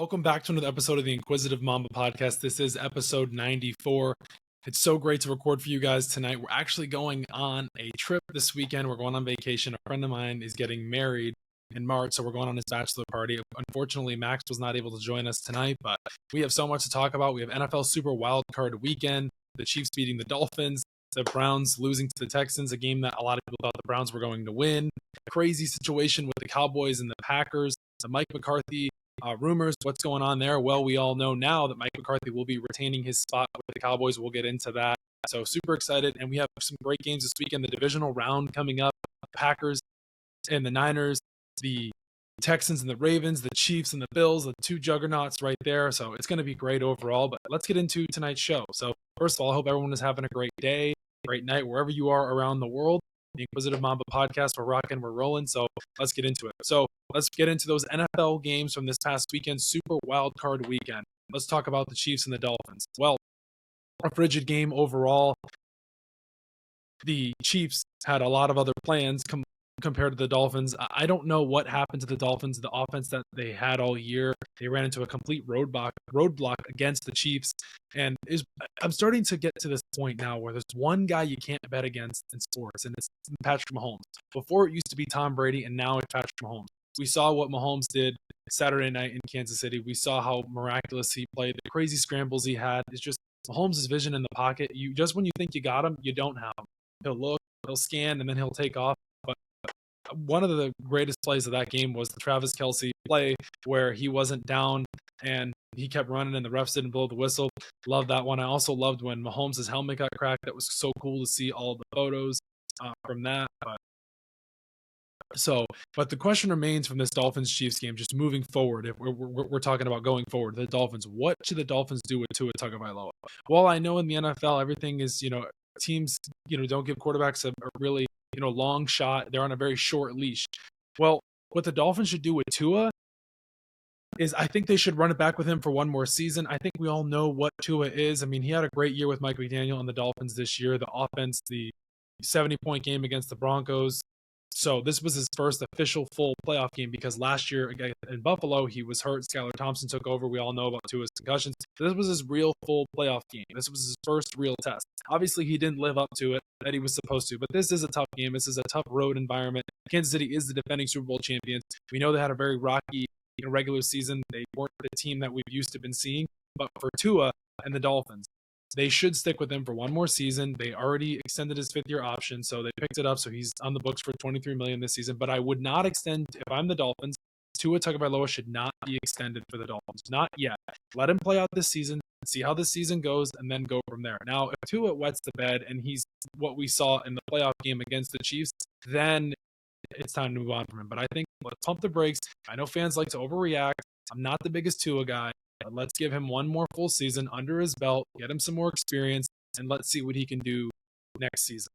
Welcome back to another episode of the Inquisitive Mamba podcast. This is episode 94. It's so great to record for you guys tonight. We're actually going on a trip this weekend. We're going on vacation. A friend of mine is getting married in March, so we're going on his bachelor party. Unfortunately, Max was not able to join us tonight, but we have so much to talk about. We have NFL Super Wild Card Weekend, the Chiefs beating the Dolphins, the Browns losing to the Texans, a game that a lot of people thought the Browns were going to win, a crazy situation with the Cowboys and the Packers, the Mike McCarthy rumors, what's going on there? Well, we all know now that Mike McCarthy will be retaining his spot with the Cowboys. We'll get into that. So super excited. And we have some great games this weekend. The divisional round coming up. Packers and the Niners, the Texans and the Ravens, the Chiefs and the Bills, the two juggernauts right there. So it's going to be great overall. But let's get into tonight's show. So first of all, I hope everyone is having a great day, great night, wherever you are around the world. The Inquisitive Mamba podcast, we're rocking, we're rolling. So let's get into it. So let's get into those NFL games from this past weekend, Super Wild Card Weekend. Let's talk about the Chiefs and the Dolphins. Well, a frigid game overall. The Chiefs had a lot of other plans compared to the Dolphins. I don't know what happened to the Dolphins, the offense that they had all year. They ran into a complete roadblock against the Chiefs. And I'm starting to get to this point now where there's one guy you can't bet against in sports, and it's Patrick Mahomes. Before it used to be Tom Brady, and now it's Patrick Mahomes. We saw what Mahomes did Saturday night in Kansas City. We saw how miraculous he played, the crazy scrambles he had. It's just Mahomes' vision in the pocket. Just when you think you got him, you don't have him. He'll look, he'll scan, and then he'll take off. But one of the greatest plays of that game was the Travis Kelce play where he wasn't down and he kept running and the refs didn't blow the whistle. Love that one. I also loved when Mahomes' helmet got cracked. That was so cool to see all the photos from that. But the question remains from this Dolphins-Chiefs game, just moving forward, if we're talking about going forward, the Dolphins, what should the Dolphins do with Tua Tagovailoa? Well, I know in the NFL, everything is, teams, don't give quarterbacks a really, long shot. They're on a very short leash. Well, what the Dolphins should do with Tua is I think they should run it back with him for one more season. I think we all know what Tua is. I mean, he had a great year with Mike McDaniel and the Dolphins this year. The offense, the 70-point game against the Broncos. So this was his first official full playoff game because last year in Buffalo, he was hurt. Skylar Thompson took over. We all know about Tua's concussions. This was his real full playoff game. This was his first real test. Obviously, he didn't live up to it that he was supposed to, but this is a tough game. This is a tough road environment. Kansas City is the defending Super Bowl champions. We know they had a very rocky regular season. They weren't the team that we've used to been seeing, but for Tua and the Dolphins, they should stick with him for one more season. They already extended his fifth-year option, so they picked it up. So he's on the books for $23 million this season. But I would not extend, if I'm the Dolphins, Tua Tagovailoa should not be extended for the Dolphins. Not yet. Let him play out this season, see how this season goes, and then go from there. Now, if Tua wets the bed and he's what we saw in the playoff game against the Chiefs, then it's time to move on from him. But I think let's pump the brakes. I know fans like to overreact. I'm not the biggest Tua guy. But let's give him one more full season under his belt, get him some more experience, and let's see what he can do next season.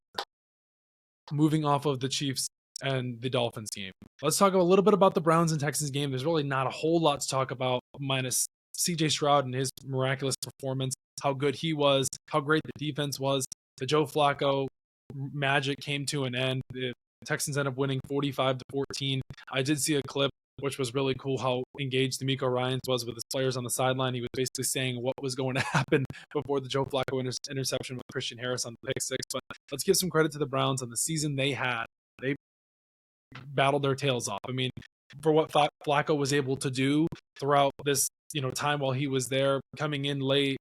Moving off of the Chiefs and the Dolphins game, let's talk a little bit about the Browns and Texans game. There's really not a whole lot to talk about minus CJ Stroud and his miraculous performance, how good he was, how great the defense was. The Joe Flacco magic came to an end. The Texans ended up winning 45-14. I did see a clip which was really cool how engaged DeMeco Ryans was with his players on the sideline. He was basically saying what was going to happen before the Joe Flacco interception with Christian Harris on the pick six. But let's give some credit to the Browns on the season they had. They battled their tails off. I mean, for what Flacco was able to do throughout this time while he was there, coming in late,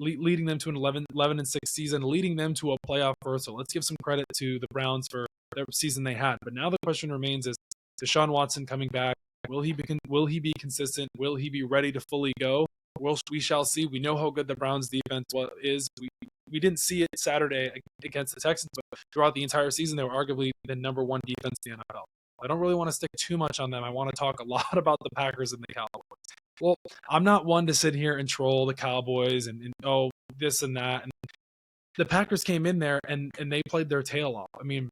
leading them to an 11-6 season, leading them to a playoff berth. So let's give some credit to the Browns for their season they had. But now the question remains is Deshaun Watson coming back. Will he be consistent? Will he be ready to fully go? Well, we shall see. We know how good the Browns defense is. We didn't see it Saturday against the Texans, but throughout the entire season, they were arguably the number one defense in the NFL. I don't really want to stick too much on them. I want to talk a lot about the Packers and the Cowboys. Well, I'm not one to sit here and troll the Cowboys and this and that. And the Packers came in there and they played their tail off. I mean,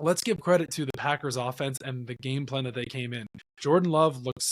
let's give credit to the Packers offense and the game plan that they came in. Jordan Love looked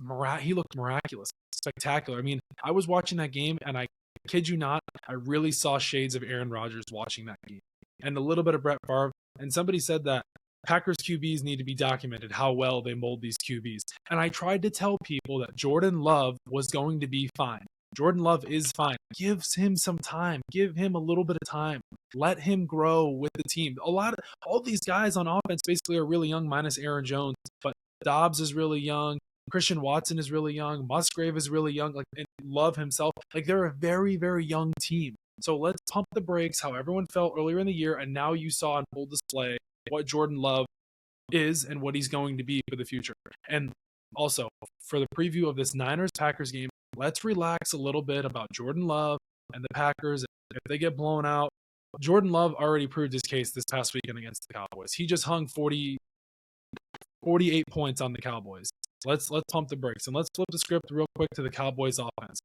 miraculous, spectacular. I mean, I was watching that game and I kid you not, I really saw shades of Aaron Rodgers watching that game and a little bit of Brett Favre. And somebody said that Packers QBs need to be documented how well they mold these QBs. And I tried to tell people that Jordan Love was going to be fine. Jordan Love is fine. Give him some time. Give him a little bit of time. Let him grow with the team. All these guys on offense basically are really young, minus Aaron Jones. But Dobbs is really young. Christian Watson is really young. Musgrave is really young. And Love himself. They're a very, very young team. So let's pump the brakes how everyone felt earlier in the year. And now you saw on full display what Jordan Love is and what he's going to be for the future. And also, for the preview of this Niners-Packers game, let's relax a little bit about Jordan Love and the Packers. If they get blown out, Jordan Love already proved his case this past weekend against the Cowboys. He just hung 48 points on the Cowboys. Let's pump the brakes, and let's flip the script real quick to the Cowboys offense.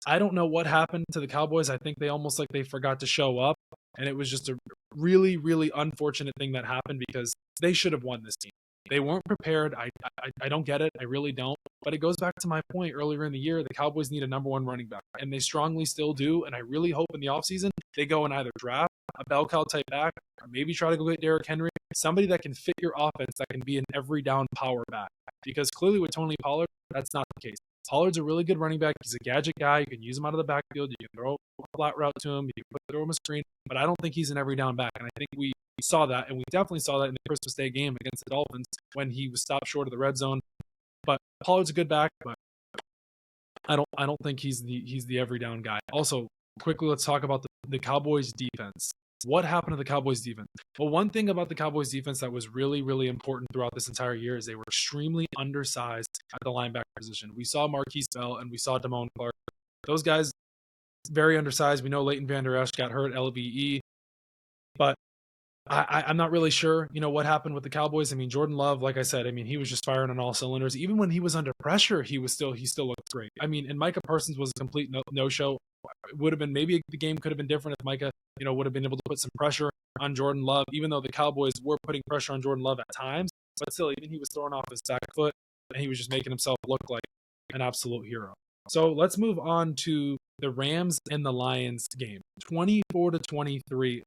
I don't know what happened to the Cowboys. I think they forgot to show up, and it was just a really, really unfortunate thing that happened because they should have won this game. They weren't prepared. I don't get it. I really don't. But it goes back to my point earlier in the year. The Cowboys need a number one running back, and they strongly still do. And I really hope in the offseason they go and either draft a bell cow type back or maybe try to go get Derrick Henry, somebody that can fit your offense, that can be an every down power back. Because clearly with Tony Pollard, that's not the case. Pollard's a really good running back. He's a gadget guy. You can use him out of the backfield. You can throw a flat route to him. You can throw him a screen. But I don't think he's an every down back. And I think we saw that, and we definitely saw that in the Christmas Day game against the Dolphins when he was stopped short of the red zone. But Pollard's a good back, but I don't think he's the every down guy. Also, quickly, let's talk about the Cowboys defense. What happened to the Cowboys defense? Well, one thing about the Cowboys defense that was really, really important throughout this entire year is they were extremely undersized at the linebacker position. We saw Marquise Bell and we saw Damone Clark. Those guys, very undersized. We know Leighton Vander Esch got hurt, LVE. But I'm not really sure, what happened with the Cowboys. I mean, Jordan Love, like I said, he was just firing on all cylinders. Even when he was under pressure, he still looked great. And Micah Parsons was a complete no-show. It would have been, maybe the game could have been different if Micah, would have been able to put some pressure on Jordan Love, even though the Cowboys were putting pressure on Jordan Love at times. But still, even he was throwing off his back foot, and he was just making himself look like an absolute hero. So let's move on to the Rams and the Lions game, 24-23.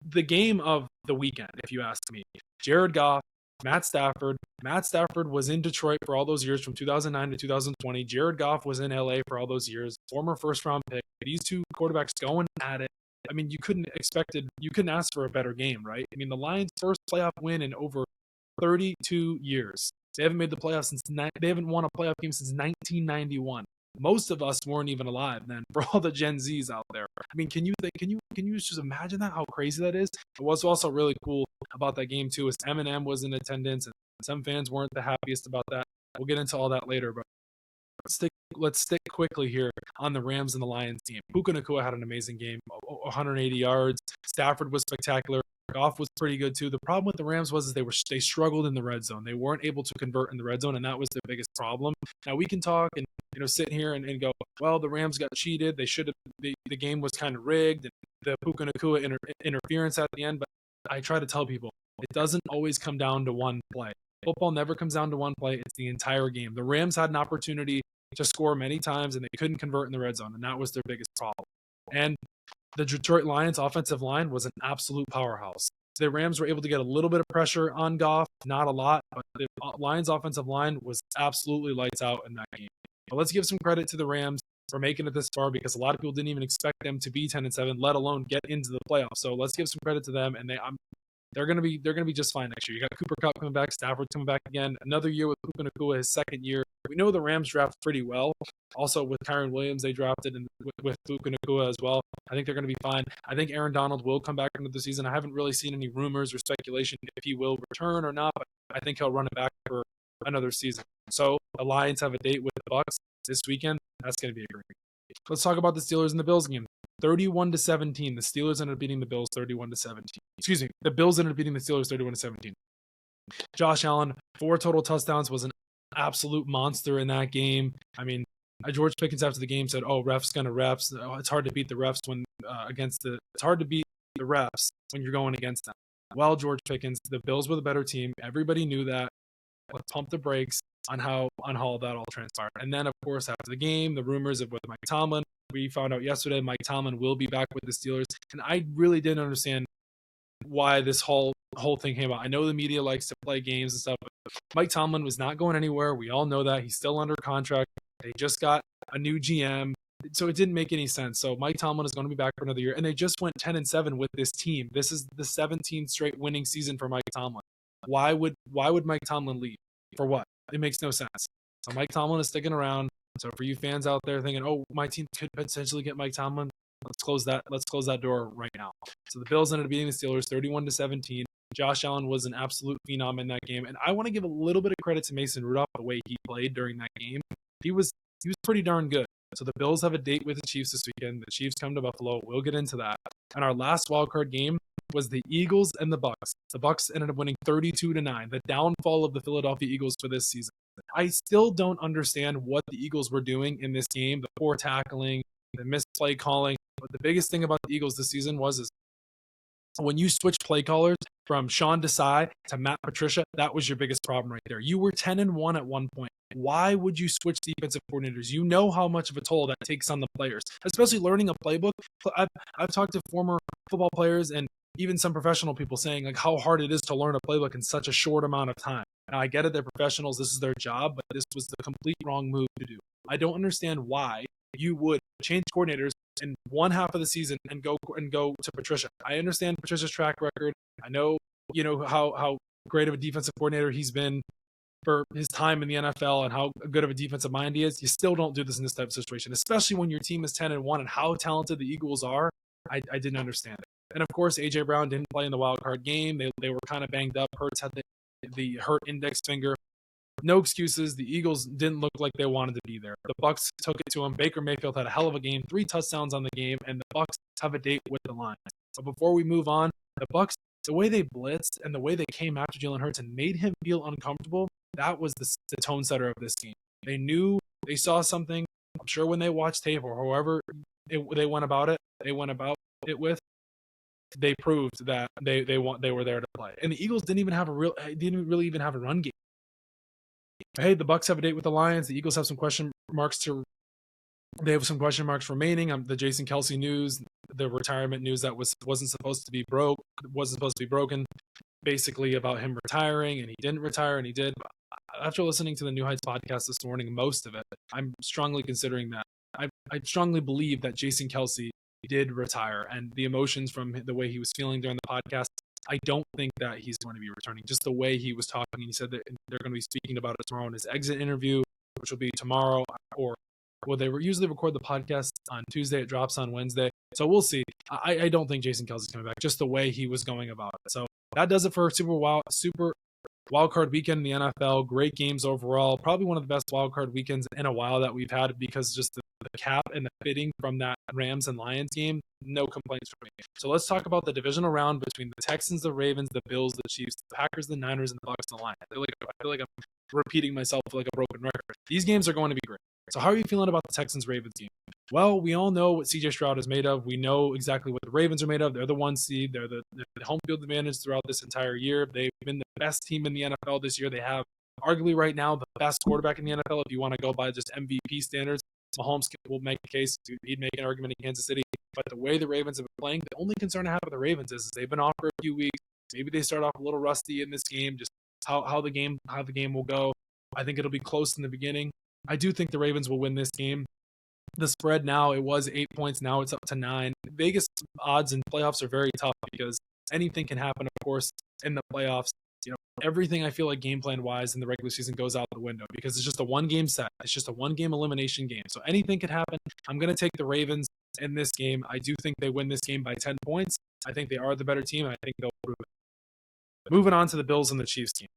The game of the weekend, if you ask me. Jared Goff, Matt Stafford. Matt Stafford was in Detroit for all those years from 2009 to 2020. Jared Goff was in LA for all those years, former first-round pick. These two quarterbacks going at it. You couldn't ask for a better game, right? The Lions' first playoff win in over 32 years. They haven't made the playoffs they haven't won a playoff game since 1991. Most of us weren't even alive then, for all the Gen Zs out there. Can you just imagine that, how crazy that is? What's also really cool about that game too is Eminem was in attendance, and some fans weren't the happiest about that. We'll get into all that later, but let's stick quickly here on the Rams and the Lions team. Puka Nacua had an amazing game, 180 yards. Stafford was spectacular. Goff was pretty good too. The problem with the Rams was they struggled in the red zone. They weren't able to convert in the red zone, and that was their biggest problem. Now we can talk and sit here and go, well, the Rams got cheated. They should have. The game was kind of rigged. And the Puka Nacua interference at the end. But I try to tell people it doesn't always come down to one play. Football never comes down to one play. It's the entire game. The Rams had an opportunity to score many times, and they couldn't convert in the red zone, and that was their biggest problem. And the Detroit Lions offensive line was an absolute powerhouse. The Rams were able to get a little bit of pressure on Goff, not a lot, but the Lions offensive line was absolutely lights out in that game. But let's give some credit to the Rams for making it this far, because a lot of people didn't even expect them to be 10-7, let alone get into the playoffs. So let's give some credit to them, and they're going to be just fine next year. You got Cooper Kupp coming back, Stafford coming back again, another year with Puka Nacua, his second year. We know the Rams draft pretty well. Also with Kyron Williams, they drafted, and with Puka Nacua as well. I think they're going to be fine. I think Aaron Donald will come back into the season. I haven't really seen any rumors or speculation if he will return or not, but I think he'll run it back for another season. So the Lions have a date with the Bucs this weekend. That's going to be a great game. Let's talk about the Steelers and the Bills game. 31-17. The Steelers ended up beating the Bills 31-17. Excuse me. The Bills ended up beating the Steelers 31-17. Josh Allen, 4 total touchdowns, was an absolute monster in that game. George Pickens after the game said, refs gonna refs. It's hard to beat the refs when it's hard to beat the refs when you're going against them. Well, George Pickens, the Bills were the better team. Everybody knew that. Let's pump the brakes on how that all transpired. And then, of course, after the game, the rumors of with Mike Tomlin. We found out yesterday Mike Tomlin will be back with the Steelers. And I really didn't understand why this whole whole thing came out. I know the media likes to play games and stuff, but Mike Tomlin was not going anywhere. We all know that. He's still under contract. They just got a new GM. So it didn't make any sense. So Mike Tomlin is going to be back for another year. And they just went 10-7 with this team. This is the 17th straight winning season for Mike Tomlin. Why would Mike Tomlin leave? For what? It makes no sense. So Mike Tomlin is sticking around. So for you fans out there thinking, oh, my team could potentially get Mike Tomlin, let's close that door right now. So the Bills ended up beating the Steelers 31-17. Josh Allen was an absolute phenom in that game. And I want to give a little bit of credit to Mason Rudolph the way he played during that game. He was pretty darn good. So the Bills have a date with the Chiefs this weekend. The Chiefs come to Buffalo. We'll get into that. And our last wildcard game was the Eagles and the Bucks. The Bucks ended up winning 32-9, the downfall of the Philadelphia Eagles for this season. I still don't understand what the Eagles were doing in this game, the poor tackling, the missed play calling. But the biggest thing about the Eagles this season is when you switch play callers from Sean Desai to Matt Patricia, that was your biggest problem right there. You were 10-1 at one point. Why would you switch defensive coordinators? You know how much of a toll that takes on the players, especially learning a playbook. I've talked to former football players and even some professional people saying like how hard it is to learn a playbook in such a short amount of time. Now, I get it, they're professionals, this is their job, but this was the complete wrong move to do. I don't understand why you would change coordinators in one half of the season and go to Patricia. I understand Patricia's track record. I know, how great of a defensive coordinator he's been for his time in the NFL and how good of a defensive mind he is. You still don't do this in this type of situation, especially when your team is 10-1 and how talented the Eagles are. I didn't understand it. And of course, AJ Brown didn't play in the wild card game. They were kind of banged up. Hurts had the hurt index finger. No excuses. The Eagles didn't look like they wanted to be there. The Bucks took it to him. Baker Mayfield had a hell of a game, 3 touchdowns on the game, and the Bucks have a date with the Lions. So before we move on, the Bucks, the way they blitzed and the way they came after Jalen Hurts and made him feel uncomfortable, that was the tone setter of this game. They knew, they saw something. I'm sure when they watched tape or however they went about it with, they proved that they were there to play. And the Eagles didn't really even have a run game. Hey, the Bucks have a date with the Lions. The Eagles have some question marks remaining. The Jason Kelce news, the retirement news that wasn't supposed to be broken, basically about him retiring, and he didn't retire, and he did. After listening to the New Heights podcast this morning, most of it, I'm strongly considering that. I strongly believe that Jason Kelce did retire, and the emotions from the way he was feeling during the podcast, I don't think that he's going to be returning. Just the way he was talking, and he said that they're going to be speaking about it tomorrow in his exit interview, which will be tomorrow, they usually record the podcast on Tuesday. It drops on Wednesday. So we'll see. I don't think Jason Kelce's coming back, just the way he was going about it. So that does it for Super Wildcard weekend in the NFL. Great games overall. Probably one of the best wildcard weekends in a while that we've had because just the cap and the fitting from that Rams and Lions game, no complaints from me. So let's talk about the divisional round between the Texans, the Ravens, the Bills, the Chiefs, the Packers, the Niners, and the Bucks, and the Lions. I feel like I'm repeating myself like a broken record. These games are going to be great. So how are you feeling about the Texans-Ravens game? Well, we all know what CJ Stroud is made of. We know exactly what the Ravens are made of. They're the 1 seed. They're the home field advantage throughout this entire year. They've been the best team in the NFL this year. They have arguably right now the best quarterback in the NFL if you want to go by just MVP standards. Mahomes will make a case. He'd make an argument in Kansas City. But the way the Ravens have been playing, the only concern I have with the Ravens is they've been off for a few weeks. Maybe they start off a little rusty in this game, just how the game will go. I think it'll be close in the beginning. I do think the Ravens will win this game. The spread now, it was 8 points. Now it's up to 9. Vegas odds in playoffs are very tough because anything can happen, of course, in the playoffs. Everything I feel like game plan wise in the regular season goes out the window because it's just a 1-game set. It's just a 1-game elimination game. So anything could happen. I'm going to take the Ravens in this game. I do think they win this game by 10 points. I think they are the better team. I think they'll prove it. Moving on to the Bills and the Chiefs game.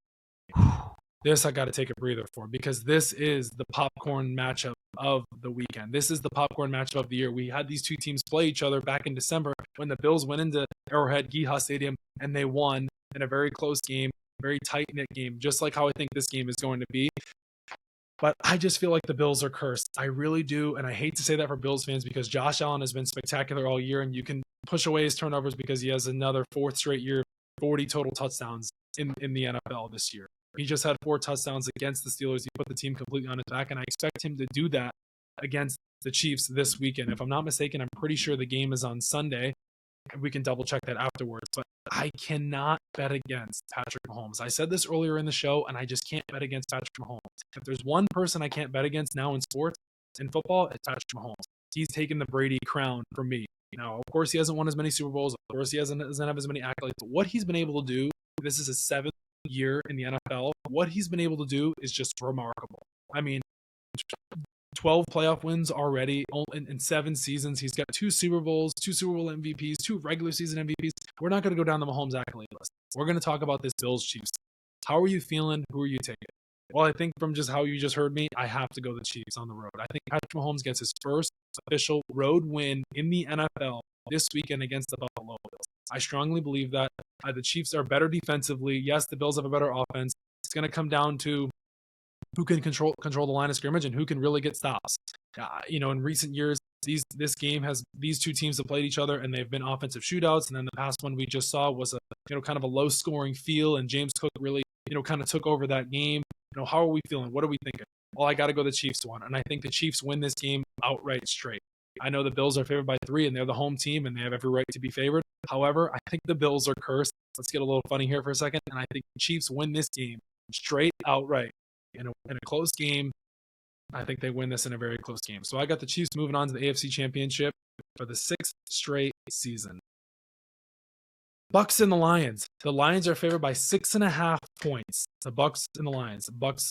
This I got to take a breather for because this is the popcorn matchup of the weekend. This is the popcorn matchup of the year. We had these two teams play each other back in December when the Bills went into Arrowhead Geha Stadium and they won in a very close game, very tight-knit game, just like how I think this game is going to be. But I just feel like the Bills are cursed. I really do, and I hate to say that for Bills fans because Josh Allen has been spectacular all year, and you can push away his turnovers because he has another 4th straight year, 40 total touchdowns in the NFL this year. He just had 4 touchdowns against the Steelers. He put the team completely on his back, and I expect him to do that against the Chiefs this weekend. If I'm not mistaken, I'm pretty sure the game is on Sunday. We can double check that afterwards. But I cannot bet against Patrick Mahomes. I said this earlier in the show, and I just can't bet against Patrick Mahomes. If there's one person I can't bet against now in sports, in football, it's Patrick Mahomes. He's taken the Brady crown from me. Now, of course, he hasn't won as many Super Bowls. Of course, he doesn't have as many accolades. But what he's been able to do, this is his 7th year in the NFL. What he's been able to do is just remarkable. I mean, 12 playoff wins already in 7 seasons. He's got 2 Super Bowls, 2 Super Bowl MVPs, 2 regular season MVPs. We're not going to go down the Mahomes accolade list. We're going to talk about this Bills-Chiefs. How are you feeling? Who are you taking? Well, I think from just how you just heard me, I have to go the Chiefs on the road. I think Patrick Mahomes gets his first official road win in the NFL this weekend against the Buffalo Bills. I strongly believe that the Chiefs are better defensively. Yes, the Bills have a better offense. It's going to come down to who can control the line of scrimmage and who can really get stops. In recent years, these game has these two teams have played each other and they've been offensive shootouts. And then the past one we just saw was a kind of a low scoring feel, and James Cook really kind of took over that game. How are we feeling? What are we thinking? Well, I got to go the Chiefs one, and I think the Chiefs win this game outright straight. I know the Bills are favored by 3, and they're the home team, and they have every right to be favored. However, I think the Bills are cursed. Let's get a little funny here for a second, and I think the Chiefs win this game straight outright in a close game. I think they win this in a very close game. So I got the Chiefs moving on to the AFC Championship for the 6th straight season. Bucks and the Lions. The Lions are favored by 6.5 points. The Bucks and the Lions. The Bucks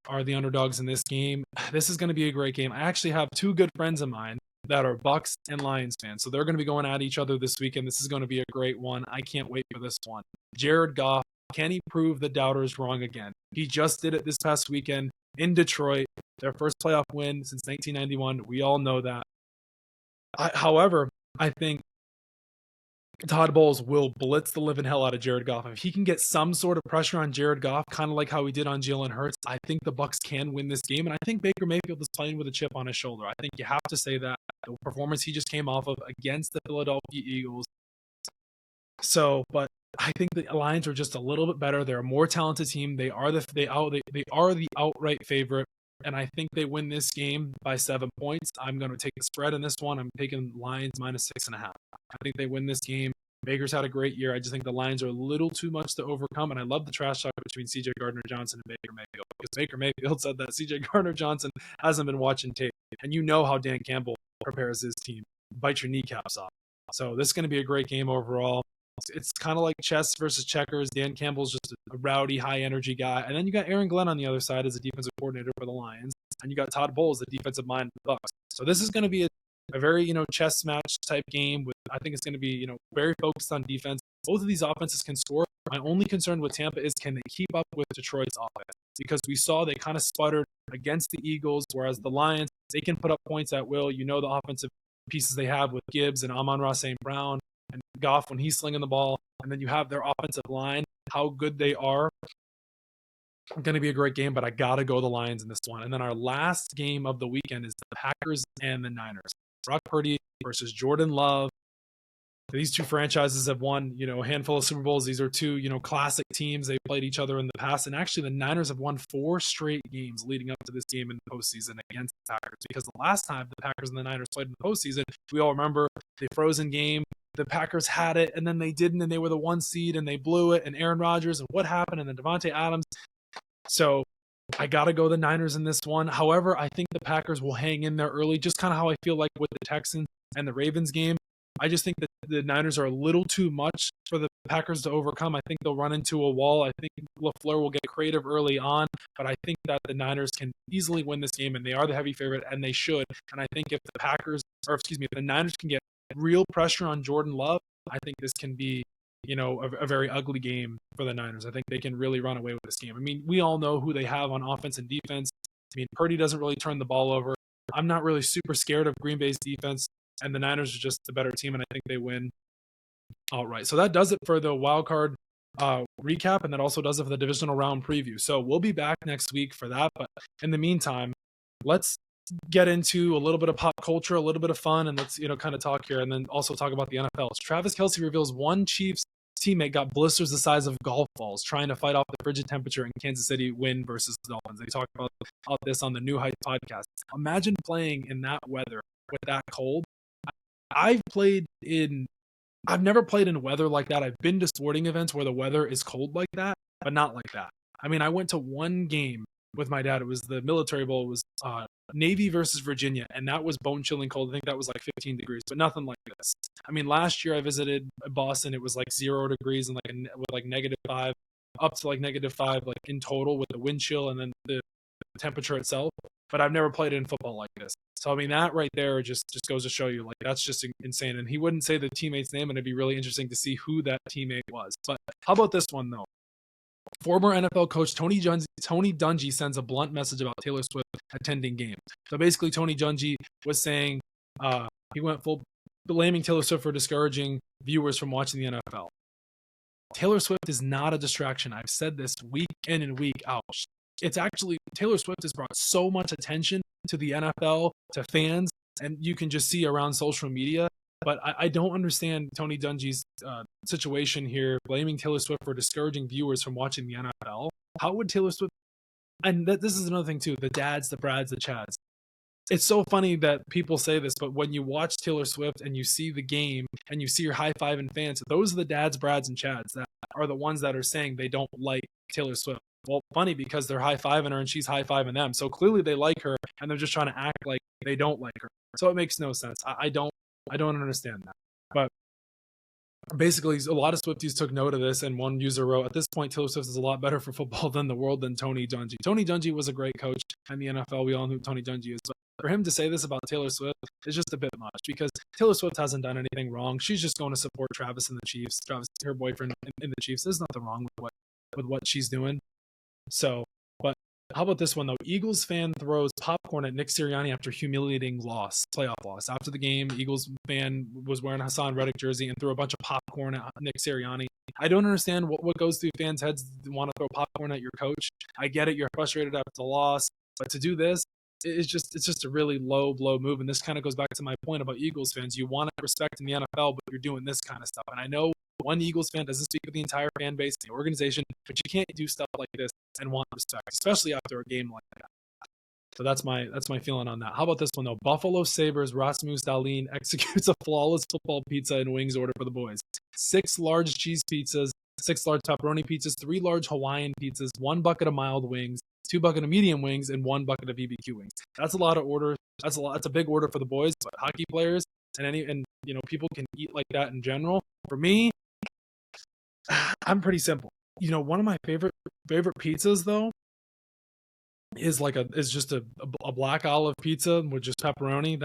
are the underdogs in this game. This is going to be a great game. I actually have 2 good friends of mine that are Bucks and Lions fans. So they're going to be going at each other this weekend. This is going to be a great one. I can't wait for this one. Jared Goff, can he prove the doubters wrong again? He just did it this past weekend in Detroit. Their first playoff win since 1991. We all know that. However, I think Todd Bowles will blitz the living hell out of Jared Goff. If he can get some sort of pressure on Jared Goff, kind of like how he did on Jalen Hurts, I think the Bucs can win this game. And I think Baker Mayfield is playing with a chip on his shoulder. I think you have to say that. The performance he just came off of against the Philadelphia Eagles. But I think the Lions are just a little bit better. They're a more talented team. They are the outright favorite. And I think they win this game by 7 points. I'm going to take the spread in this one. I'm taking Lions minus 6.5. I think they win this game. Baker's had a great year. I just think the Lions are a little too much to overcome. And I love the trash talk between C.J. Gardner-Johnson and Baker Mayfield, because Baker Mayfield said that C.J. Gardner-Johnson hasn't been watching tape. And you know how Dan Campbell prepares his team. Bite your kneecaps off. So this is going to be a great game overall. It's kind of like chess versus checkers. Dan Campbell's just a rowdy, high-energy guy. And then you got Aaron Glenn on the other side as a defensive coordinator for the Lions. And you got Todd Bowles, the defensive mind of the Bucs. So this is going to be a very, chess match type game. I think it's going to be, very focused on defense. Both of these offenses can score. My only concern with Tampa is, can they keep up with Detroit's offense? Because we saw they kind of sputtered against the Eagles, whereas the Lions, they can put up points at will. The offensive pieces they have with Gibbs and Amon-Ra St. Brown and Goff when he's slinging the ball. And then you have their offensive line, how good they are. Going to be a great game, but I got to go the Lions in this one. And then our last game of the weekend is the Packers and the Niners. Brock Purdy versus Jordan Love. These two franchises have won, a handful of Super Bowls. These are two, classic teams. They played each other in the past. And actually, the Niners have won 4 straight games leading up to this game in the postseason against the Packers. Because the last time the Packers and the Niners played in the postseason, we all remember the Frozen game. The Packers had it, and then they didn't, and they were the 1 seed, and they blew it. And Aaron Rodgers, and what happened? And then Devontae Adams. So I got to go the Niners in this one. However, I think the Packers will hang in there early, just kind of how I feel like with the Texans and the Ravens game. I just think that the Niners are a little too much for the Packers to overcome. I think they'll run into a wall. I think LaFleur will get creative early on, but I think that the Niners can easily win this game, and they are the heavy favorite, and they should. And I think if the Niners can get real pressure on Jordan Love, I think this can be a very ugly game for the Niners. I think they can really run away with this game. I mean, we all know who they have on offense and defense. I mean, Purdy doesn't really turn the ball over. I'm not really super scared of Green Bay's defense, and the Niners are just the better team, and I think they win outright. So that does it for the wild card recap, and that also does it for the divisional round preview. So we'll be back next week for that. But in the meantime, let's get into a little bit of pop culture, a little bit of fun, and let's kind of talk here, and then also talk about the NFL. Travis Kelce reveals one Chiefs teammate got blisters the size of golf balls trying to fight off the frigid temperature in Kansas City win versus the Dolphins. They talked about this on the New Heights podcast. Imagine playing in that weather with that cold. I've played in I've never played in weather like that. I've been to sporting events where the weather is cold like that, but not like that. I mean, I went to one game with my dad. It was the Military Bowl. It was Navy versus Virginia, and that was bone-chilling cold. I think that was like 15 degrees, but nothing like this. I mean, last year I visited Boston. It was like 0 degrees and with like -5, up to like -5, like in total with the wind chill and then the temperature itself. But I've never played in football like this. So I mean, that right there just goes to show you, like, that's just insane. And he wouldn't say the teammate's name, and it'd be really interesting to see who that teammate was. But how about this one though? Former NFL coach Tony Dungy sends a blunt message about Taylor Swift attending games. So basically, Tony Dungy was saying he went full blaming Taylor Swift for discouraging viewers from watching the NFL. Taylor Swift is not a distraction. I've said this week in and week out. It's actually, Taylor Swift has brought so much attention to the NFL, to fans, and you can just see around social media. But I don't understand Tony Dungy's situation here, blaming Taylor Swift for discouraging viewers from watching the NFL. How would Taylor Swift, and this is another thing too, the dads, the Brads, the Chads. It's so funny that people say this, but when you watch Taylor Swift and you see the game and you see her high-fiving fans, those are the dads, Brads, and Chads that are the ones that are saying they don't like Taylor Swift. Well, funny, because they're high-fiving her and she's high-fiving them. So clearly they like her, and they're just trying to act like they don't like her. So it makes no sense. I don't understand that. But basically, a lot of Swifties took note of this, and one user wrote, at this point, Taylor Swift is a lot better for football than the world than Tony Dungy. Tony Dungy was a great coach in the NFL. We all knew who Tony Dungy is. But for him to say this about Taylor Swift is just a bit much, because Taylor Swift hasn't done anything wrong. She's just going to support Travis and the Chiefs, Travis, her boyfriend in the Chiefs. There's nothing wrong with what she's doing. So, but how about this one though? Eagles fan throws popcorn at Nick Sirianni after humiliating playoff loss. After the game, Eagles fan was wearing a Hassan Reddick jersey and threw a bunch of popcorn at Nick Sirianni. I don't understand what goes through fans' heads to want to throw popcorn at your coach. I get it, you're frustrated after the loss, but to do this, it's just a really low blow move. And this kind of goes back to my point about Eagles fans. You want respect in the NFL, but you're doing this kind of stuff. And I know one Eagles fan doesn't speak with the entire fan base, the organization, but you can't do stuff like this and want respect, especially after a game like that. So that's my feeling on that. How about this one though? Buffalo Sabres Rasmus Dahlin executes a flawless football pizza and wings order for the boys. 6 large cheese pizzas, 6 large pepperoni pizzas, 3 large Hawaiian pizzas, 1 bucket of mild wings, 2 bucket of medium wings, and 1 bucket of BBQ wings. That's a lot of orders. That's a big order for the boys, but hockey players and people can eat like that in general. For me, I'm pretty simple. One of my favorite pizzas though is just a black olive pizza with just pepperoni.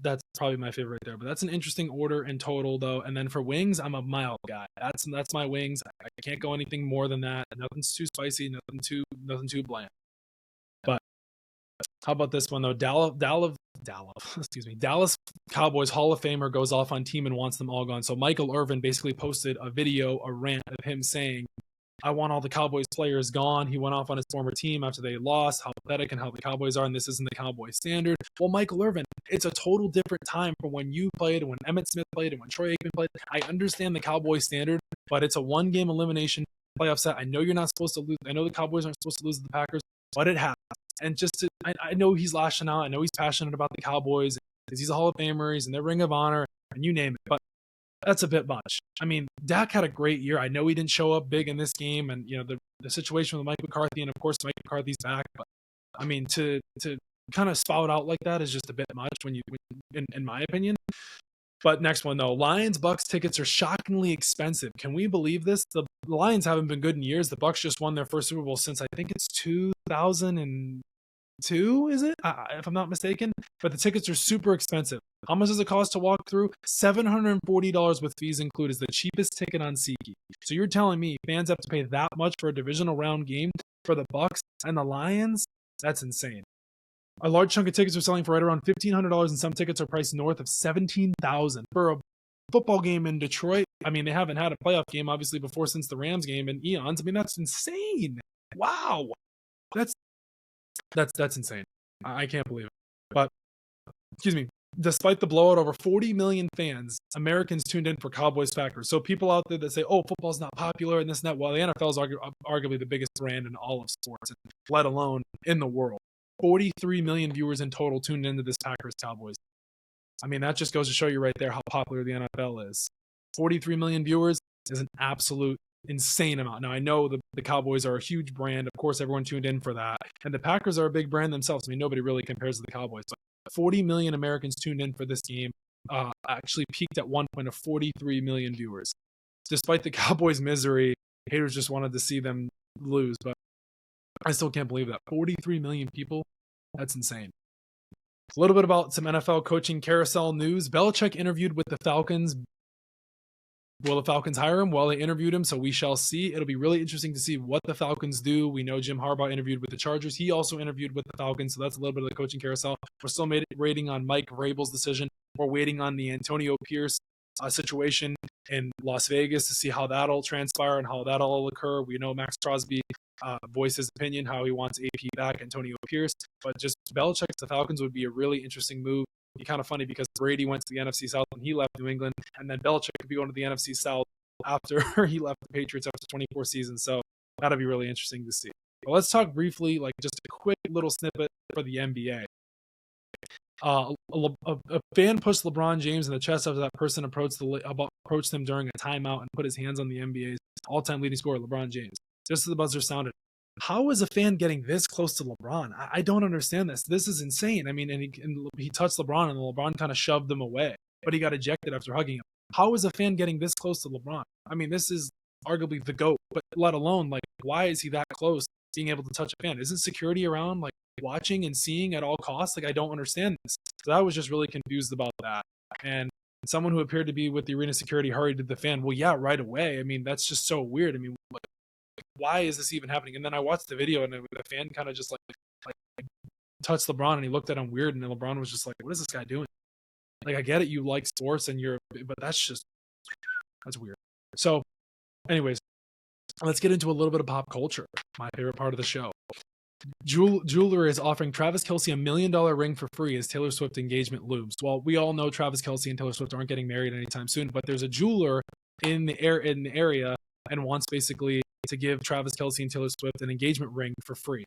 That's probably my favorite right there. But that's an interesting order in total though. And then for wings, I'm a mild guy. That's my wings. I can't go anything more than that. Nothing's too spicy. Nothing too bland. But how about this one though? Dallas Cowboys Hall of Famer goes off on team and wants them all gone. So Michael Irvin basically posted a rant of him saying, I want all the Cowboys players gone. He went off on his former team after they lost, how pathetic and how the Cowboys are, and this isn't the Cowboys standard. Well, Michael Irvin, it's a total different time from when you played and when Emmitt Smith played and when Troy Aikman played. I understand the Cowboys standard, but it's a one-game elimination playoff set. I know you're not supposed to lose. I know the Cowboys aren't supposed to lose to the Packers, but it happens. And I know he's lashing out. I know he's passionate about the Cowboys because he's a Hall of Famer. He's in their Ring of Honor, and you name it. But that's a bit much. I mean, Dak had a great year. I know he didn't show up big in this game, and the situation with Mike McCarthy, and of course Mike McCarthy's back. But I mean, to kind of spout out like that is just a bit much in my opinion. But next one though, Lions-Bucks tickets are shockingly expensive. Can we believe this? The Lions haven't been good in years. The Bucks just won their first Super Bowl since I think it's 2002, is it? If I'm not mistaken. But the tickets are super expensive. How much does it cost to walk through? $740 with fees included is the cheapest ticket on SeatGeek. So you're telling me fans have to pay that much for a divisional round game for the Bucks and the Lions? That's insane. A large chunk of tickets are selling for right around $1,500, and some tickets are priced north of $17,000 for a football game in Detroit. I mean, they haven't had a playoff game obviously before since the Rams game in eons. I mean, that's insane. Wow, that's insane. I can't believe it. But excuse me. Despite the blowout, over 40 million Americans tuned in for Cowboys-Packers. So people out there that say, oh, football's not popular and this and that, well, the NFL is arguably the biggest brand in all of sports, let alone in the world. 43 million viewers in total tuned into this Packers-Cowboys. I mean, that just goes to show you right there how popular the NFL is. 43 million viewers is an absolute insane amount. Now, I know the Cowboys are a huge brand. Of course, everyone tuned in for that. And the Packers are a big brand themselves. I mean, nobody really compares to the Cowboys. But 40 million Americans tuned in for this game. Actually peaked at one point of 43 million viewers. Despite the Cowboys' misery, haters just wanted to see them lose. But I still can't believe that. 43 million people? That's insane. A little bit about some NFL coaching carousel news. Belichick interviewed with the Falcons. Will the Falcons hire him? Well, they interviewed him, so we shall see. It'll be really interesting to see what the Falcons do. We know Jim Harbaugh interviewed with the Chargers. He also interviewed with the Falcons, so that's a little bit of the coaching carousel. We're still waiting on Mike Vrabel's decision. We're waiting on the Antonio Pierce situation in Las Vegas to see how that'll transpire and how that'll all occur. We know Max Crosby voiced his opinion, how he wants AP back, Antonio Pierce. But just Belichick to the Falcons would be a really interesting move. Be kind of funny because Brady went to the NFC South and he left New England, and then Belichick could be going to the NFC South after he left the Patriots after 24 seasons. So that'll be really interesting to see. But let's talk briefly, like just a quick little snippet for the NBA. A fan pushed LeBron James in the chest after that person approached him during a timeout and put his hands on the NBA's all-time leading scorer, LeBron James. Just as the buzzer sounded, how is a fan getting this close to LeBron? I don't understand this. This is insane. I mean, and he touched LeBron, and LeBron kind of shoved him away, but he got ejected after hugging him. How is a fan getting this close to LeBron? I mean, this is arguably the GOAT, but let alone, like, why is he that close being able to touch a fan? Isn't security around, like, watching and seeing at all costs? Like, I don't understand this. So I was just really confused about that. And someone who appeared to be with the arena security hurried to the fan. Well, yeah, right away. I mean, that's just so weird. I mean, like, why is this even happening? And then I watched the video, and the fan kind of just like touched LeBron, and he looked at him weird, and then LeBron was just like, what is this guy doing? Like, I get it, you like sports, but that's weird. So anyways, let's get into a little bit of pop culture, my favorite part of the show. Jeweler is offering Travis Kelce $1 million ring for free as Taylor Swift engagement looms. Well, we all know Travis Kelce and Taylor Swift aren't getting married anytime soon, but there's a jeweler in the area and wants basically to give Travis Kelce and Taylor Swift an engagement ring for free.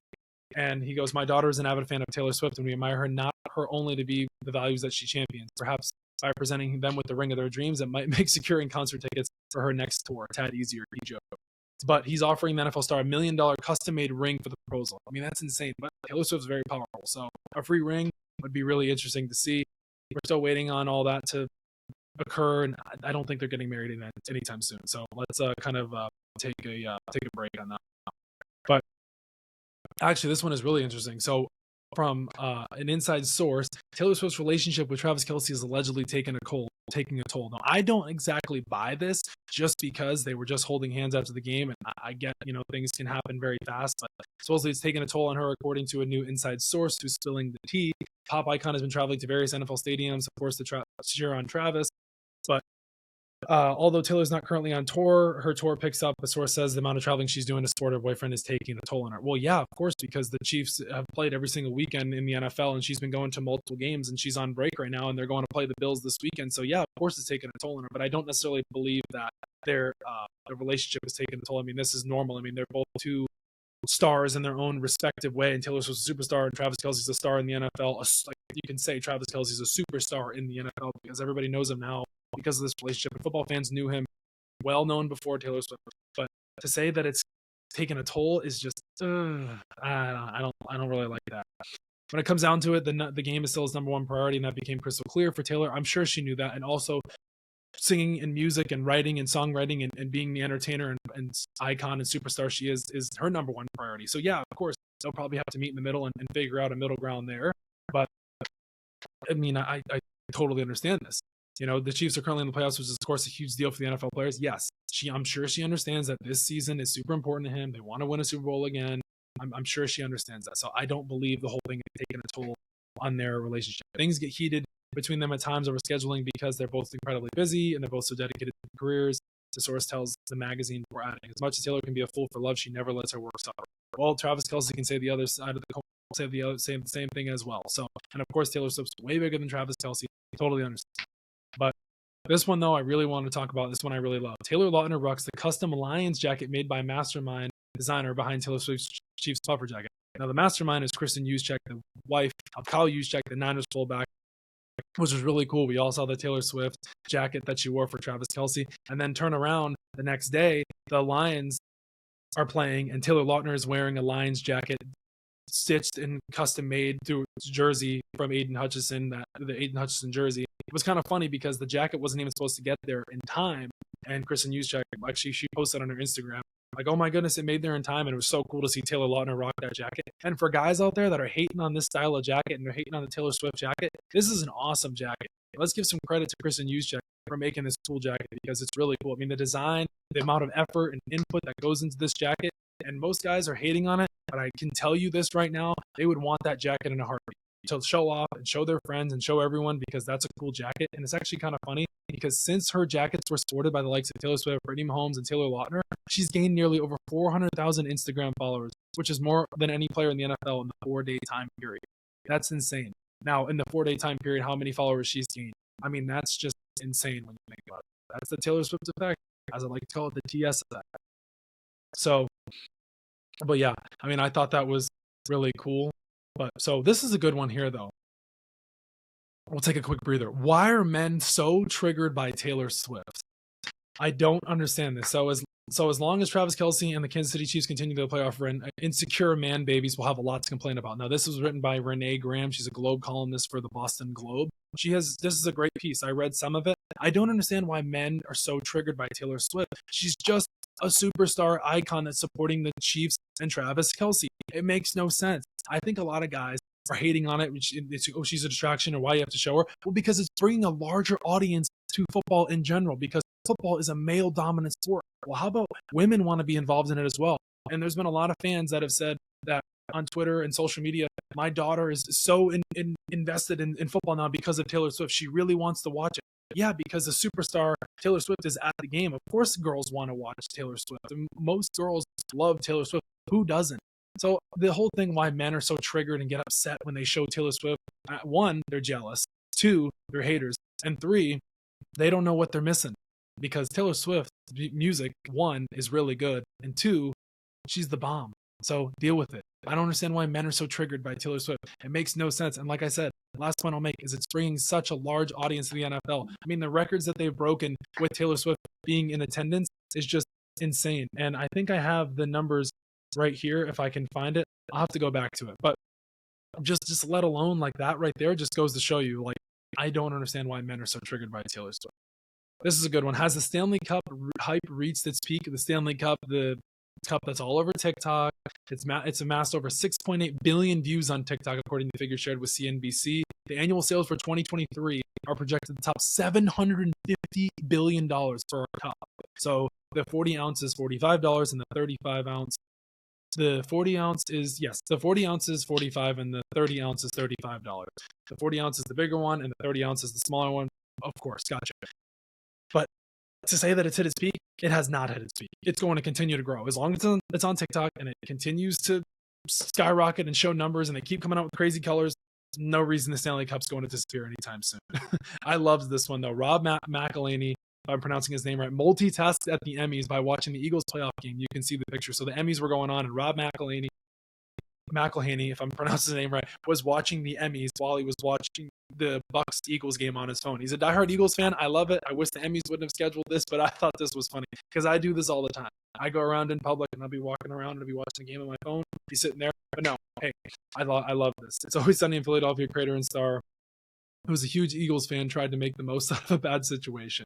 And he goes, my daughter is an avid fan of Taylor Swift, and we admire her, not her only to be the values that she champions. Perhaps by presenting them with the ring of their dreams, it might make securing concert tickets for her next tour a tad easier, he joked. But he's offering the NFL star $1 million custom-made ring for the proposal. I mean, that's insane, but Taylor Swift's very powerful, so a free ring would be really interesting to see. We're still waiting on all that to occur, and I don't think they're getting married anytime soon. So let's take a break on that. But actually, this one is really interesting. So from an inside source, Taylor Swift's relationship with Travis Kelce is allegedly taking a toll. Now, I don't exactly buy this just because they were just holding hands after the game, and I get, things can happen very fast, but supposedly it's taking a toll on her, according to a new inside source who's spilling the tea. Pop icon has been traveling to various NFL stadiums, of course, to cheer on Travis, but although Taylor's not currently on tour, her tour picks up. The source says the amount of traveling she's doing to support her boyfriend is taking a toll on her. Well, yeah, of course, because the Chiefs have played every single weekend in the NFL, and she's been going to multiple games, and she's on break right now, and they're going to play the Bills this weekend. So yeah, of course it's taking a toll on her, but I don't necessarily believe that their relationship is taking a toll. I mean, this is normal. I mean, they're both two stars in their own respective way, and Taylor Swift's a superstar, and Travis Kelce's a star in the NFL. Like, you can say Travis Kelce's a superstar in the NFL because everybody knows him now because of this relationship, and football fans knew him well known before Taylor Swift. But to say that it's taken a toll is just I don't really like that. When it comes down to it, the game is still his number one priority, and that became crystal clear for Taylor. I'm sure she knew that, and also singing and music and writing and songwriting and being the entertainer and icon and superstar she is her number one priority. So yeah, of course they'll probably have to meet in the middle and figure out a middle ground there. But I mean, I totally understand this. The Chiefs are currently in the playoffs, which is, of course, a huge deal for the NFL players. Yes, I'm sure she understands that this season is super important to him. They want to win a Super Bowl again. I'm sure she understands that. So I don't believe the whole thing is taking a toll on their relationship. Things get heated between them at times over scheduling because they're both incredibly busy and they're both so dedicated to their careers. The source tells the magazine before adding, as much as Taylor can be a fool for love, she never lets her work suffer. Well, Travis Kelce can say the other side of the coin, say the same thing as well. So, and of course, Taylor Swift's way bigger than Travis Kelce. Totally understand. But this one, though, I really want to talk about. This one I really love. Taylor Lautner rocks the custom Lions jacket made by Mastermind designer behind Taylor Swift's Chiefs puffer jacket. Now, the Mastermind is Kristen Juszczyk, the wife of Kyle Juszczyk, the Niners fullback. which was really cool. We all saw the Taylor Swift jacket that she wore for Travis Kelce, and then turn around the next day, the Lions are playing, and Taylor Lautner is wearing a Lions jacket stitched and custom made through jersey from Aiden Hutchinson, the Aiden Hutchinson jersey. It was kind of funny because the jacket wasn't even supposed to get there in time, and Kristen Juszczyk, actually, she posted on her Instagram, like, oh my goodness, it made there in time, and it was so cool to see Taylor Lautner rock that jacket. And for guys out there that are hating on this style of jacket and they're hating on the Taylor Swift jacket, this is an awesome jacket. Let's give some credit to Kristen Juszczyk for making this cool jacket because it's really cool. I mean, the design, the amount of effort and input that goes into this jacket, and most guys are hating on it, but I can tell you this right now, they would want that jacket in a heartbeat to show off and show their friends and show everyone because that's a cool jacket. And it's actually kind of funny because since her jackets were sported by the likes of Taylor Swift, Brittany Mahomes, and Taylor Lautner, she's gained nearly over 400,000 Instagram followers, which is more than any player in the NFL in the 4-day time period. That's insane. Now, in the 4-day time period, how many followers she's gained? I mean, that's just insane when you think about it. That's the Taylor Swift effect, as I like to call it, the TS effect. So, but yeah, I mean, I thought that was really cool. But so this is a good one here, though. We'll take a quick breather. Why are men so triggered by Taylor Swift? I don't understand this. So as long as Travis Kelce and the Kansas City Chiefs continue their playoff run, insecure man babies will have a lot to complain about. Now, this was written by Renee Graham. She's a Globe columnist for the Boston Globe. This is a great piece. I read some of it. I don't understand why men are so triggered by Taylor Swift. She's just a superstar icon that's supporting the Chiefs and Travis Kelce. It makes no sense. I think a lot of guys are hating on it. Oh, she's a distraction, or why you have to show her. Well, because it's bringing a larger audience to football in general, because football is a male-dominant sport. Well, how about women want to be involved in it as well? And there's been a lot of fans that have said that on Twitter and social media, my daughter is so invested in football now because of Taylor Swift. She really wants to watch it. Yeah, because the superstar Taylor Swift is at the game. Of course, girls want to watch Taylor Swift. And most girls love Taylor Swift. Who doesn't? So the whole thing why men are so triggered and get upset when they show Taylor Swift, one, they're jealous. Two, they're haters. And three, they don't know what they're missing. Because Taylor Swift's music, one, is really good. And two, she's the bomb. So deal with it. I don't understand why men are so triggered by Taylor Swift. It makes no sense. And like I said, the last point I'll make is it's bringing such a large audience to the NFL. I mean, the records that they've broken with Taylor Swift being in attendance is just insane. And I think I have the numbers right here. If I can find it, I'll have to go back to it. But just let alone like that right there just goes to show you, like, I don't understand why men are so triggered by Taylor Swift. This is a good one. Has the Stanley Cup hype reached its peak? The Stanley Cup, the cup that's all over TikTok. It's amassed over 6.8 billion views on TikTok, according to figures shared with CNBC. The annual sales for 2023 are projected to top $750 billion for a cup. So the 40 ounce is $45, and the 35 ounce, the 40 ounce is, yes, the 40 ounce is $45, and the 30 ounce is $35. The 40 ounce is the bigger one, and the 30 ounce is the smaller one. Of course, gotcha. But to say that it's hit its peak, it has not hit its peak. It's going to continue to grow. As long as it's on TikTok and it continues to skyrocket and show numbers and they keep coming out with crazy colors, no reason the Stanley Cup's going to disappear anytime soon. I loved this one, though. Rob McElhenney, if I'm pronouncing his name right, multitasked at the Emmys by watching the Eagles playoff game. You can see the picture. So the Emmys were going on, and Rob McElhenney, if I'm pronouncing his name right, was watching the Emmys while he was watching the Bucks-Eagles game on his phone. He's a diehard Eagles fan. I love it. I wish the Emmys wouldn't have scheduled this, but I thought this was funny because I do this all the time. I go around in public and I'll be walking around and I'll be watching a game on my phone. He's sitting there. But no, hey, I love this. It's Always Sunny in Philadelphia creator and star, who's a huge Eagles fan, tried to make the most out of a bad situation.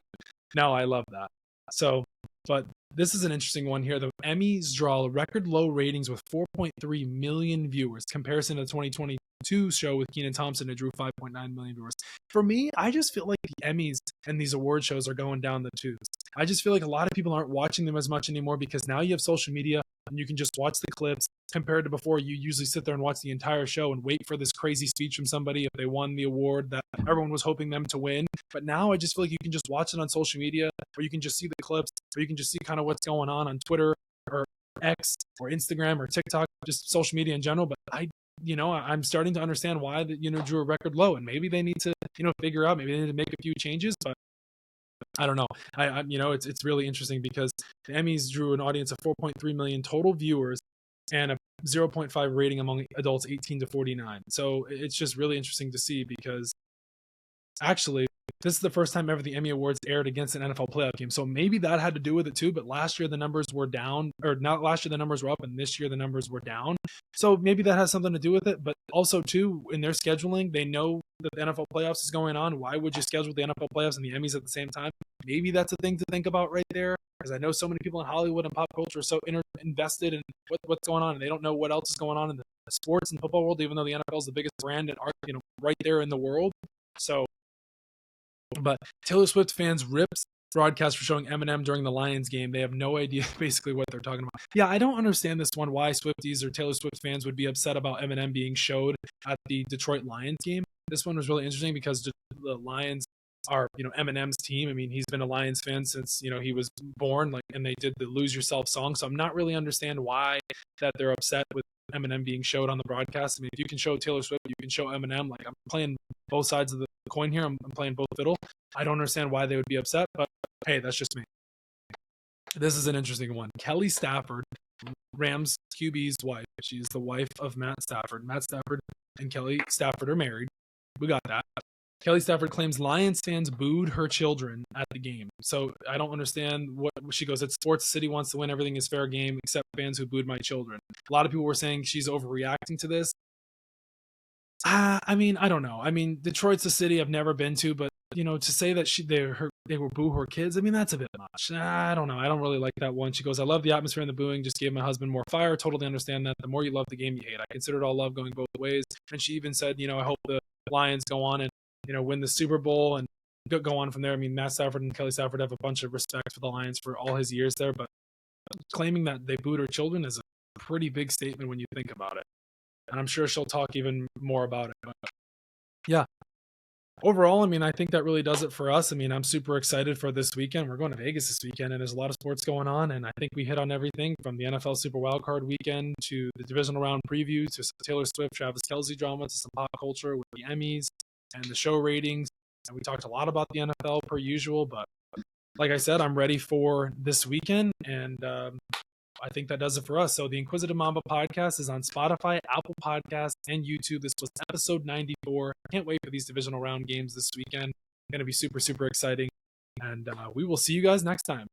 No, I love that. So, but this is an interesting one here. The Emmys draw record low ratings with 4.3 million viewers. Comparison to the 2022 show with Kenan Thompson, it drew 5.9 million viewers. For me, I just feel like the Emmys and these award shows are going down the tubes. I just feel like a lot of people aren't watching them as much anymore because now you have social media and you can just watch the clips. Compared to before, you usually sit there and watch the entire show and wait for this crazy speech from somebody if they won the award that everyone was hoping them to win. But now I just feel like you can just watch it on social media, or you can just see the clips, or you can just see kind of what's going on Twitter or X or Instagram or TikTok, just social media in general. But I'm starting to understand why that, drew a record low, and maybe they need to, figure out, maybe they need to make a few changes, but I don't know. It's really interesting because the Emmys drew an audience of 4.3 million total viewers and a 0.5 rating among adults 18 to 49. So it's just really interesting to see because actually, this is the first time ever the Emmy Awards aired against an NFL playoff game. So maybe that had to do with it too. But last year the numbers were down, or not last year the numbers were up, and this year the numbers were down. So maybe that has something to do with it. But also too, in their scheduling, they know that the NFL playoffs is going on. Why would you schedule the NFL playoffs and the Emmys at the same time? Maybe that's a thing to think about right there. Because I know so many people in Hollywood and pop culture are so invested in what's going on, and they don't know what else is going on in the sports and football world, even though the NFL is the biggest brand and right there in the world. So, but Taylor Swift fans rips broadcast for showing Eminem during the Lions game. They have no idea basically what they're talking about. Yeah, I don't understand this one, why Swifties or Taylor Swift fans would be upset about Eminem being showed at the Detroit Lions game. This one was really interesting because the Lions are, Eminem's team. I mean, he's been a Lions fan since, he was born, and they did the Lose Yourself song. So I'm not really understand why that they're upset with Eminem being showed on the broadcast. I mean, if you can show Taylor Swift, you can show Eminem. Like, I'm playing both sides of the coin here. I'm playing both fiddle. I don't understand why they would be upset, but hey, that's just me. This is an interesting one. Kelly Stafford, Rams QB's wife. She's the wife of Matt Stafford. Matt Stafford and Kelly Stafford are married. We got that. Kelly Stafford claims Lions fans booed her children at the game. So I don't understand what she goes. It's sports. City wants to win. Everything is fair game except fans who booed my children. A lot of people were saying she's overreacting to this. I mean, I don't know. I mean, Detroit's a city I've never been to, but to say that they were boo her kids, I mean, that's a bit much. I don't know. I don't really like that one. She goes, I love the atmosphere and the booing. Just gave my husband more fire. Totally understand that. The more you love the game, you hate. I consider it all love going both ways. And she even said, I hope the Lions go on and win the Super Bowl and go on from there. I mean, Matt Stafford and Kelly Stafford have a bunch of respect for the Lions for all his years there, but claiming that they booed her children is a pretty big statement when you think about it. And I'm sure she'll talk even more about it. But yeah. Overall, I mean, I think that really does it for us. I mean, I'm super excited for this weekend. We're going to Vegas this weekend, and there's a lot of sports going on. And I think we hit on everything from the NFL Super Wildcard weekend to the divisional round preview to some Taylor Swift, Travis Kelce drama to some pop culture with the Emmys and the show ratings. And we talked a lot about the NFL per usual. But like I said, I'm ready for this weekend. And I think that does it for us. So the Inquisitive Mamba podcast is on Spotify, Apple Podcasts, and YouTube. This was episode 94. Can't wait for these divisional round games this weekend. Going to be super, super exciting. And we will see you guys next time.